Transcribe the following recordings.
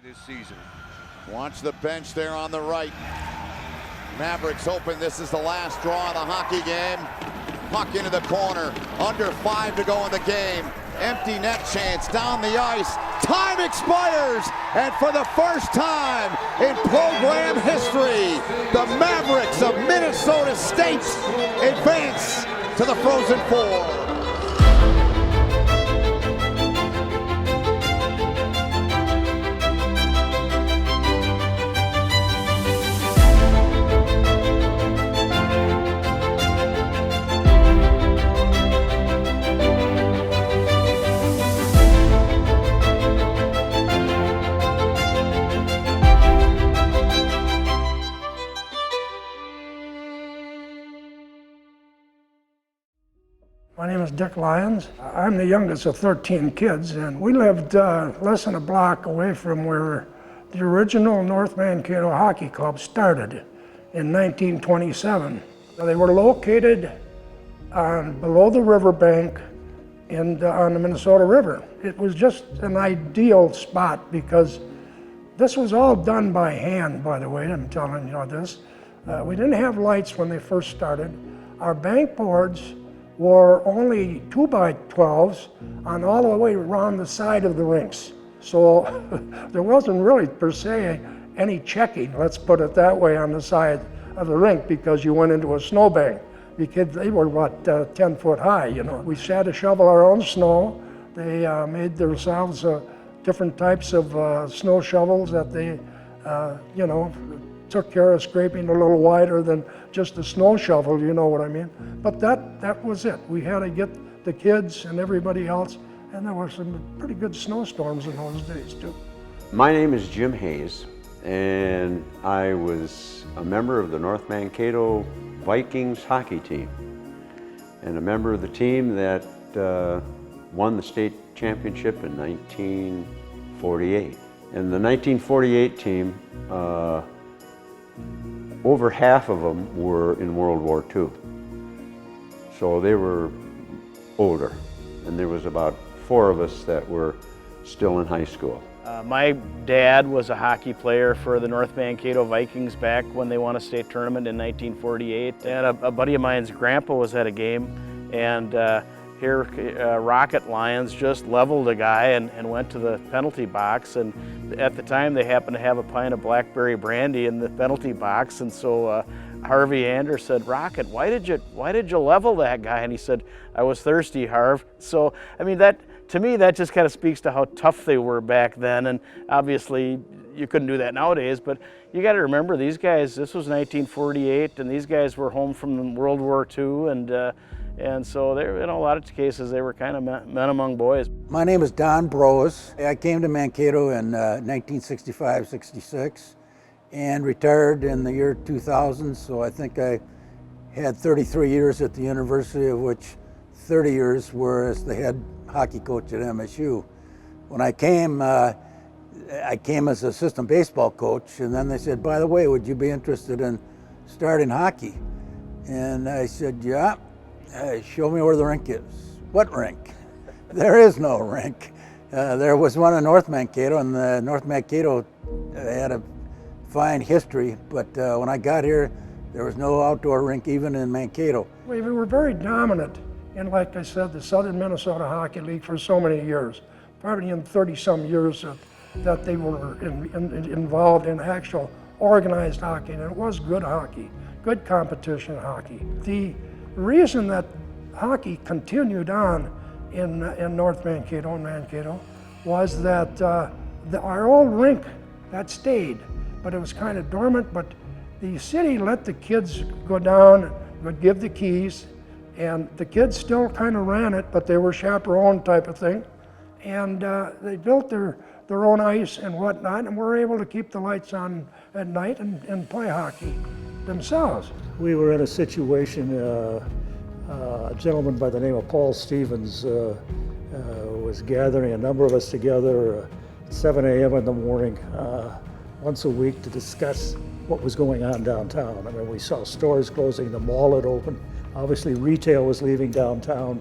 this season. Watch the bench there on the right. Mavericks open. This is the last draw of the hockey game. Puck into the corner. Under 5 to go in the game. Empty net chance down the ice. Time expires. And for the first time in program history, the Mavericks of Minnesota State advance to the Frozen Four. My name is Dick Lyons. I'm the youngest of 13 kids, and we lived less than a block away from where the original North Mankato Hockey Club started in 1927. They were located below the riverbank on the Minnesota River. It was just an ideal spot because this was all done by hand, by the way, I'm telling you this. We didn't have lights when they first started. Our bank boards were only 2x12s on all the way around the side of the rinks. So there wasn't really per se any checking, let's put it that way, on the side of the rink because you went into a snowbank. Because they were, 10 foot high, you know. We had to shovel our own snow. They made themselves different types of snow shovels that they, took care of scraping a little wider than just a snow shovel, you know what I mean? But that was it. We had to get the kids and everybody else, and there were some pretty good snowstorms in those days too. My name is Jim Hayes, and I was a member of the North Mankato Vikings hockey team, and a member of the team that won the state championship in 1948. And the 1948 team, over half of them were in World War II. So they were older, and there was about 4 of us that were still in high school. My dad was a hockey player for the North Mankato Vikings back when they won a state tournament in 1948. And a buddy of mine's grandpa was at a game, and here Rocket Lions just leveled a guy and went to the penalty box. And at the time they happened to have a pint of blackberry brandy in the penalty box, and so Harvey Anders said, "Rocket, why did you level that guy?" And he said, "I was thirsty, Harv." So I mean, to me that just kind of speaks to how tough they were back then, and obviously you couldn't do that nowadays. But you got to remember, these guys, this was 1948, and these guys were home from World War II, and so they, in a lot of cases, they were kind of men among boys. My name is Don Brose. I came to Mankato in 1965-66 and retired in the year 2000, so I think I had 33 years at the university, of which 30 years were as the head hockey coach at MSU. When I came as assistant baseball coach, and then they said, "By the way, would you be interested in starting hockey?" And I said, "Yeah." Show me where the rink is. What rink? There is no rink. There was one in North Mankato, and the North Mankato had a fine history, but when I got here, there was no outdoor rink even in Mankato. We were very dominant in, like I said, the Southern Minnesota Hockey League for so many years, probably in 30-some years that they were involved in actual organized hockey, and it was good hockey, good competition hockey. The reason that hockey continued on in North Mankato and Mankato was that our old rink, that stayed, but it was kind of dormant. But the city let the kids go down, would give the keys, and the kids still kind of ran it, but they were chaperoned type of thing. And they built their own ice and whatnot, and were able to keep the lights on at night and play hockey themselves. We were in a situation, a gentleman by the name of Paul Stevens was gathering a number of us together at 7 a.m. in the morning once a week to discuss what was going on downtown. I mean, we saw stores closing, the mall had opened. Obviously, retail was leaving downtown.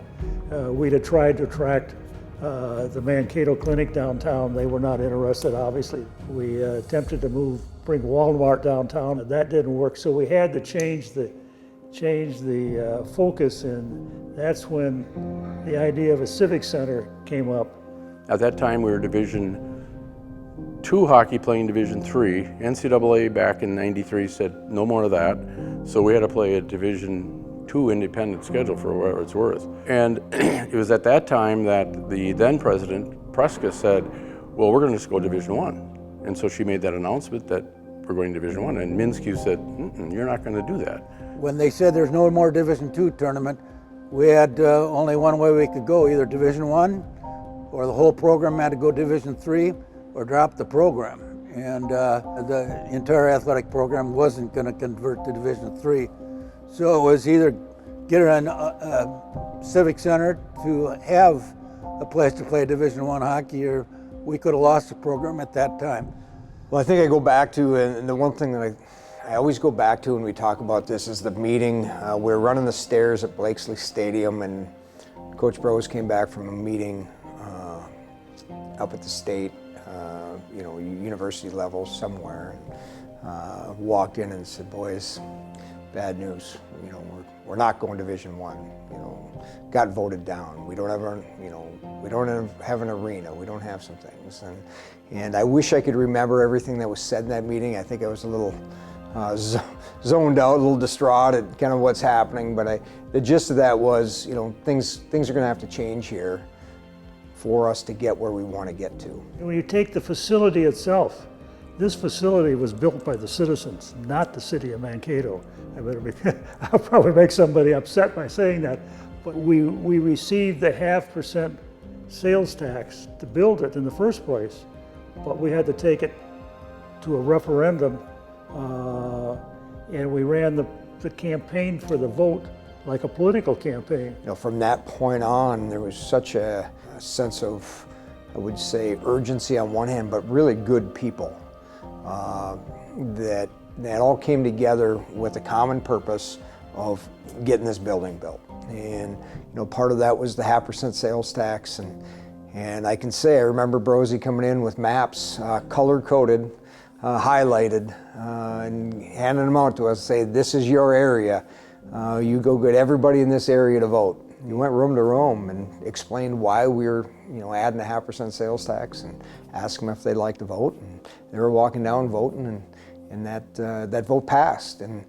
We'd have tried to attract the Mankato Clinic downtown. They were not interested, obviously. We attempted to bring Walmart downtown, and that didn't work. So we had to change the focus, and that's when the idea of a civic center came up. At that time, we were Division II hockey playing Division III. NCAA back in '93 said no more of that, so we had to play a Division II independent schedule for whatever it's worth. And it was at that time that the then president, Preska, said, well, we're going to just go Division I. And so she made that announcement that we're going Division I, and Minskew said, you're not going to do that. When they said there's no more Division II tournament, we had only one way we could go, either Division I, or the whole program had to go Division III, or drop the program. And the entire athletic program wasn't going to convert to Division III. So it was either get a civic center to have a place to play Division I hockey, or we could have lost the program at that time. Well, I think I go back to, and the one thing that I always go back to when we talk about this is the meeting. We're running the stairs at Blakesley Stadium, and Coach Bros came back from a meeting up at the state, university level somewhere, and walked in and said, boys, bad news. We're not going Division I. Got voted down. We don't have an arena. We don't have some things. And I wish I could remember everything that was said in that meeting. I think I was a little zoned out, a little distraught at kind of what's happening. But the gist of that was, things are going to have to change here for us to get where we want to get to. When you take the facility itself, this facility was built by the citizens, not the city of Mankato. I'll probably make somebody upset by saying that, but we received the 0.5% sales tax to build it in the first place, but we had to take it to a referendum, and we ran the campaign for the vote like a political campaign. From that point on, there was such a sense of, I would say, urgency on one hand, but really good people. That all came together with a common purpose of getting this building built. And part of that was the 0.5% sales tax. And I can say I remember Brosy coming in with maps, color-coded, highlighted, and handing them out to us, say, this is your area. You go get everybody in this area to vote. You went room to room and explained why we were, adding a 0.5% sales tax, and asked them if they'd like to vote. And they were walking down voting, and that vote passed. And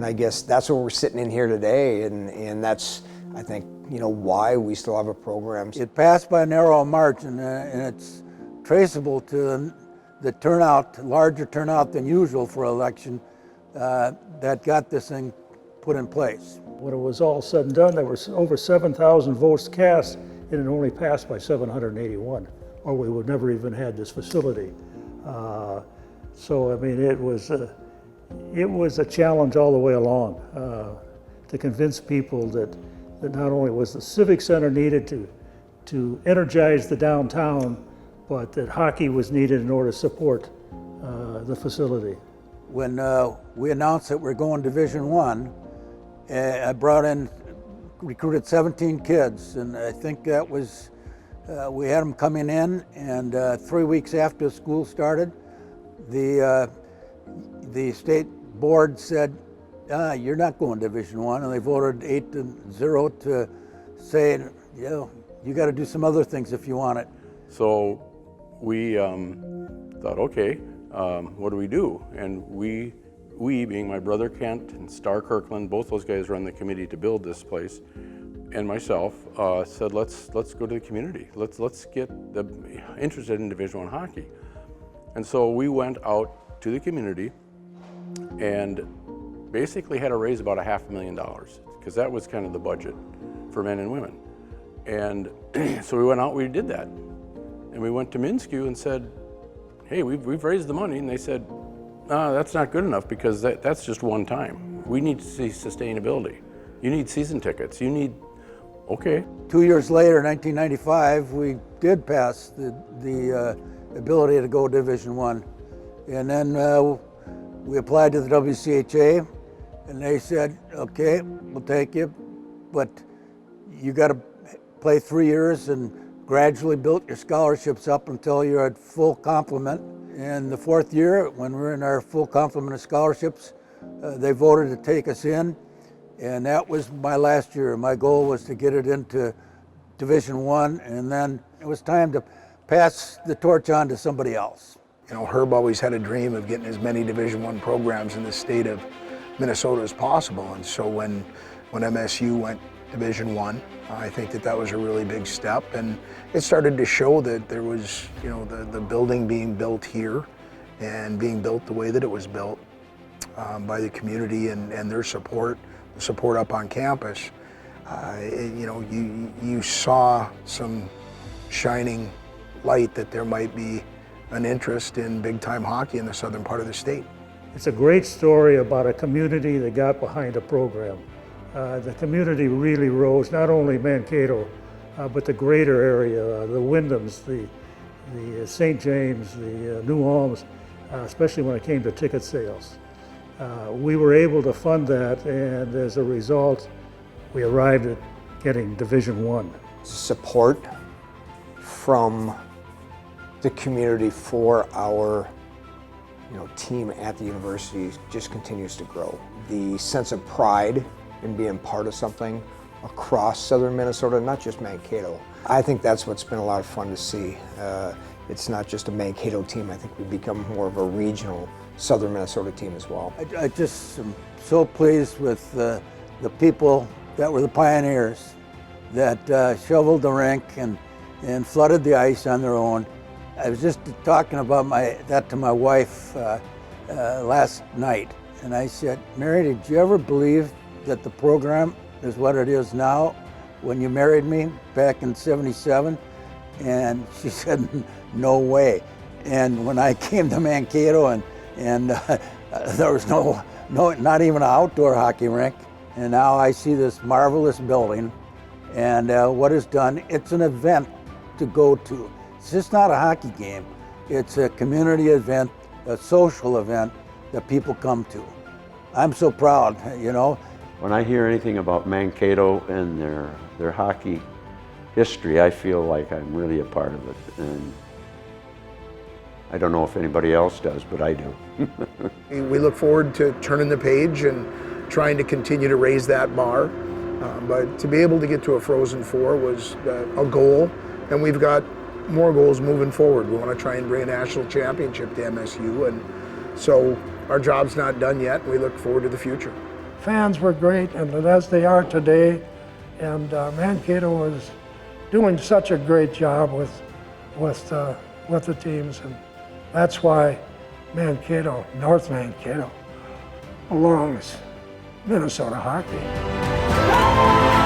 I guess that's where we're sitting in here today, and that's, I think, why we still have a program. It passed by a narrow margin, and it's traceable to the turnout, larger turnout than usual for an election, that got this thing put in place. When it was all said and done, there were over 7,000 votes cast, and it only passed by 781, or we would never even had this facility. So I mean, it was a challenge all the way along to convince people that not only was the Civic Center needed to energize the downtown, but that hockey was needed in order to support the facility. When we announced that we're going Division I recruited 17 kids, and I think that was, we had them coming in, and 3 weeks after school started, the state board said, you're not going Division I, and they voted 8-0 to say, you got to do some other things if you want it. So we thought, okay, what do we do? And we being my brother Kent and Star Kirkland, both those guys run the committee to build this place, and myself said, let's go to the community. Let's get them interested in Division I hockey. And so we went out to the community and basically had to raise about $500,000, because that was kind of the budget for men and women. And so we went out, we did that. And we went to Minskew and said, hey, we've raised the money. And they said, that's not good enough, because that's just one time. We need to see sustainability. You need season tickets. You need, okay. 2 years later, 1995, we did pass the ability to go Division I. And then we applied to the WCHA, and they said, okay, we'll take you, but you got to play 3 years and gradually built your scholarships up until you're at full complement. In the fourth year, when we're in our full complement of scholarships, they voted to take us in, and that was my last year. My goal was to get it into Division I, and then it was time to pass the torch on to somebody else. You know, Herb always had a dream of getting as many Division I programs in the state of Minnesota as possible, and so when MSU went Division I think that was a really big step, and it started to show that there was, you know, the building being built here and being built the way that it was built by the community and their support, the support up on campus. You know, you saw some shining light that there might be an interest in big-time hockey in the southern part of the state. It's a great story about a community that got behind a program. The community really rose, not only Mankato, but the greater area, the Wyndhams, the St. James, the New Ulms, especially when it came to ticket sales. We were able to fund that, and as a result, we arrived at getting Division I. Support from the community for our team at the university just continues to grow. The sense of pride in being part of something across southern Minnesota, not just Mankato. I think that's what's been a lot of fun to see. It's not just a Mankato team. I think we've become more of a regional southern Minnesota team as well. I just am so pleased with the people that were the pioneers that shoveled the rink and flooded the ice on their own. I was just talking about that to my wife last night, and I said, Mary, did you ever believe that the program is what it is now when you married me back in '77? And she said, no way. And when I came to Mankato and there was not even an outdoor hockey rink, and now I see this marvelous building, and what is done, it's an event to go to. It's just not a hockey game. It's a community event, a social event that people come to. I'm so proud, you know. When I hear anything about Mankato and their hockey history, I feel like I'm really a part of it. And I don't know if anybody else does, but I do. We look forward to turning the page and trying to continue to raise that bar. But to be able to get to a Frozen Four was a goal, and we've got more goals moving forward. We want to try and bring a national championship to MSU, and so our job's not done yet. We look forward to the future. Fans were great, and as they are today, and Mankato was doing such a great job with the teams, and that's why Mankato, North Mankato, belongs Minnesota hockey.